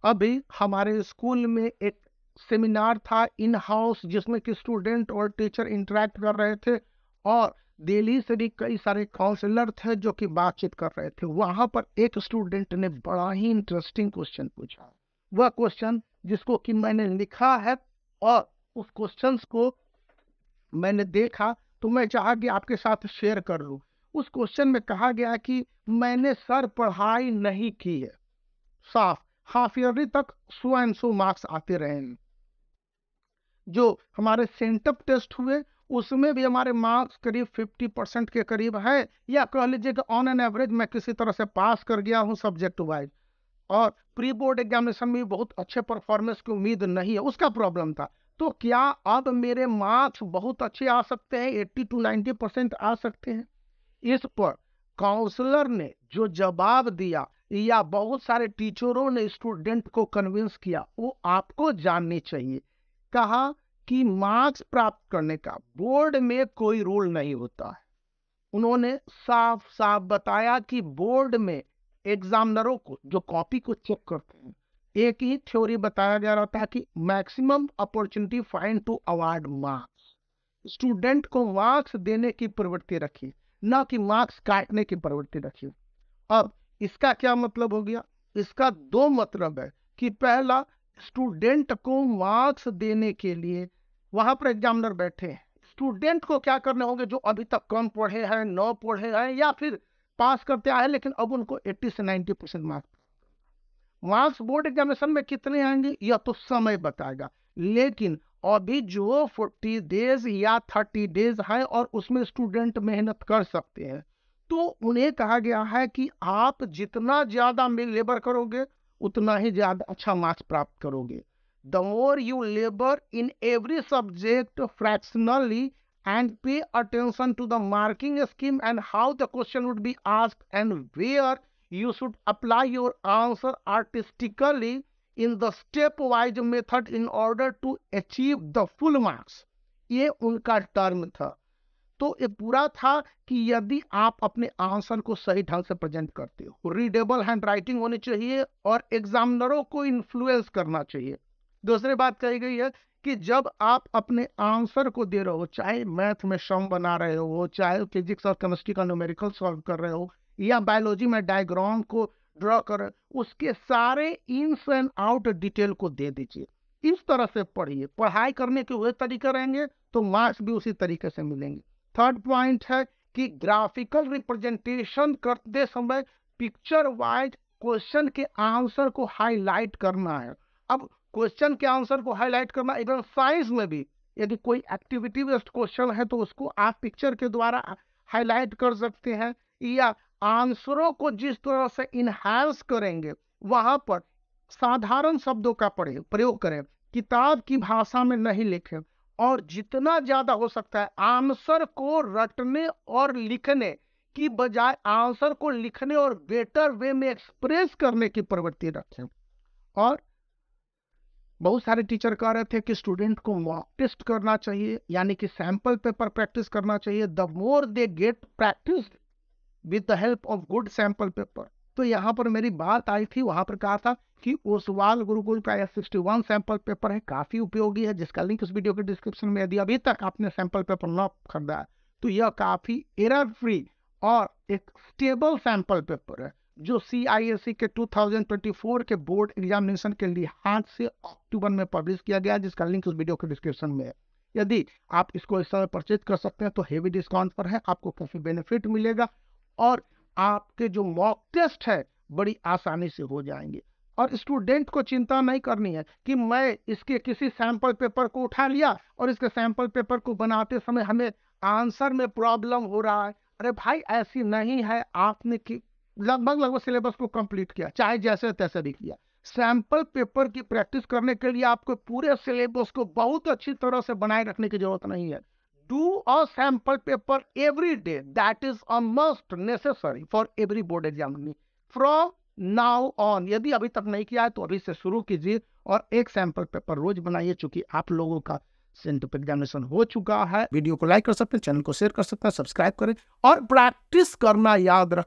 अभी हमारे स्कूल में एक सेमिनार था इन हाउस, जिसमें कि स्टूडेंट और टीचर इंटरेक्ट कर रहे थे, और दिल्ली से भी कई सारे काउंसलर थे जो कि बातचीत कर रहे थे। वहां पर एक स्टूडेंट ने बड़ा ही इंटरेस्टिंग क्वेश्चन पूछा। वह क्वेश्चन जिसको कि मैंने लिखा है, और उस क्वेश्चंस को मैंने देखा, तो मैं चाहा कि आपके साथ शेयर कर लूं। उस क्वेश्चन में कहा गया कि मैंने सर पढ़ाई नहीं की है, साफ हाफ ईयरली तक 100 मार्क्स आते रहे हैं। जो हमारे सेंटअप टेस्ट हुए उसमें भी हमारे मार्क्स करीब 50% के करीब है, या कह लीजिए कि ऑन एन एवरेज मैं किसी तरह से पास कर गया हूं सब्जेक्ट वाइज। और प्री बोर्ड एग्जामिनेशन में भी बहुत अच्छे परफॉर्मेंस की उम्मीद नहीं है, उसका प्रॉब्लम था। तो क्या अब मेरे मार्क्स बहुत अच्छे आ सकते हैं, 80 to 90% आ सकते हैं? इस पर काउंसलर ने जो जवाब दिया, या बहुत सारे टीचरों ने स्टूडेंट को कन्विंस किया, वो आपको जाननी चाहिए। कहा कि मार्क्स प्राप्त करने का बोर्ड में कोई रूल नहीं होता है। उन्होंने साफ साफ बताया कि बोर्ड में एग्जामिनरों को जो कॉपी को चेक करते हैं, एक ही थ्योरी बताया जा रहा था कि maximum opportunity find to award marks. Student को मार्क्स देने की प्रवृत्ति रखी, ना कि मार्क्स काटने की प्रवृत्ति रखी। अब इसका क्या मतलब हो गया? इसका दो मतलब है कि पहला, स्टूडेंट को मार्क्स देने के लिए वहां पर एग्जामिनर बैठे हैं। स्टूडेंट को क्या करने होंगे? जो अभी तक कम पढ़े हैं, न पढ़े हैं, या फिर पास करते आए लेकिन अब उनको 80 से 90% मार्क्स बोर्ड एग्जामिनेशन में कितने आएंगे यह तो समय बताएगा। लेकिन अभी जो 40 डेज या 30 डेज है और उसमें स्टूडेंट मेहनत कर सकते हैं, तो उन्हें कहा गया है कि आप जितना ज्यादा लेबर करोगे उतना ही ज्यादा अच्छा मार्क्स प्राप्त करोगे। The more you labour in every subject fractionally and pay attention to the marking scheme and how the question would be asked and where you should apply your answer artistically in the stepwise method in order to achieve the full marks। ये उनका term था। तो ये पूरा था कि यदि आप अपने आंसर को सही ढंग से प्रेजेंट करते हो, रीडेबल हैंड राइटिंग होनी चाहिए और एग्जामिनरों को इन्फ्लुएंस करना चाहिए। दूसरी बात कही गई है कि जब आप अपने आंसर को दे रहे हो, चाहे मैथ में सम बना रहे हो, चाहे फिजिक्स और केमिस्ट्री का न्यूमेरिकल सॉल्व कर रहे हो, या बायोलॉजी में डायग्राम को ड्रॉ कर रहे हो, उसके सारे इन्स एंड आउट डिटेल को दे दीजिए। इस तरह से पढ़िए। पढ़ाई करने के वही तरीके रहेंगे तो मार्क्स भी उसी तरीके से मिलेंगे। थर्ड पॉइंट है कि ग्राफिकल रिप्रेजेंटेशन करते समय पिक्चर वाइज क्वेश्चन के आंसर को हाईलाइट करना है। अब क्वेश्चन के आंसर को हाईलाइट करना, इवन साइंस में भी यदि कोई एक्टिविटी बेस्ड क्वेश्चन है तो उसको आप पिक्चर के द्वारा हाईलाइट कर सकते हैं, या आंसरों को जिस तरह से इनहांस करेंगे वहां पर साधारण शब्दों का प्रयोग करें, किताब की भाषा में नहीं लिखें, और जितना ज्यादा हो सकता है आंसर को रटने और लिखने की बजाय आंसर को लिखने और बेटर वे में एक्सप्रेस करने की प्रवृत्ति रखें। और बहुत सारे टीचर कह रहे थे कि स्टूडेंट को मॉक टेस्ट करना चाहिए, यानी कि सैंपल पेपर प्रैक्टिस करना चाहिए। The more they get practice with the help of good sample paper. तो यहाँ पर मेरी बात आई थी, वहां पर कहा था कि ओसवाल गुरुकुल का यह 61 सैंपल पेपर है, काफी उपयोगी है, जिसका लिंक इस वीडियो के डिस्क्रिप्शन में। यदि अभी तक आपने सैंपल पेपर न खरीदा है तो यह काफी एरर फ्री और एक स्टेबल सैंपल पेपर है, जो CISE के 2024 के बोर्ड एग्जामिनेशन के लिए हाथ से अक्टूबर में पब्लिश किया गया, जिसका लिंक उस वीडियो के डिस्क्रिप्शन में है। यदि आप इसको इस समय परचेज कर सकते हैं तो हेवी डिस्काउंट पर है, आपको काफी बेनिफिट मिलेगा, और आपके जो मॉक टेस्ट है बड़ी आसानी से हो जाएंगे। और स्टूडेंट को चिंता नहीं करनी है कि मैं इसके किसी सैंपल पेपर को उठा लिया और इसके सैंपल पेपर को बनाते समय हमें आंसर में प्रॉब्लम हो रहा है। अरे भाई, ऐसी नहीं है। आपने लगभग सिलेबस को कंप्लीट किया, चाहे जैसे तैसे भी किया। सैंपल पेपर की प्रैक्टिस करने के लिए आपको पूरे सिलेबस को बहुत अच्छी तरह से बनाए रखने की जरूरत नहीं है। Do a sample paper every day. That is a must necessary for every board exam from now on। यदि अभी तक नहीं किया है तो अभी से शुरू कीजिए और एक सैंपल पेपर रोज बनाइए। चूंकि आप लोगों का सेंटअप एग्जामिनेशन हो चुका है। वीडियो को लाइक कर सकते हैं, चैनल को शेयर कर सकते हैं, सब्सक्राइब करें और प्रैक्टिस करना याद रखें।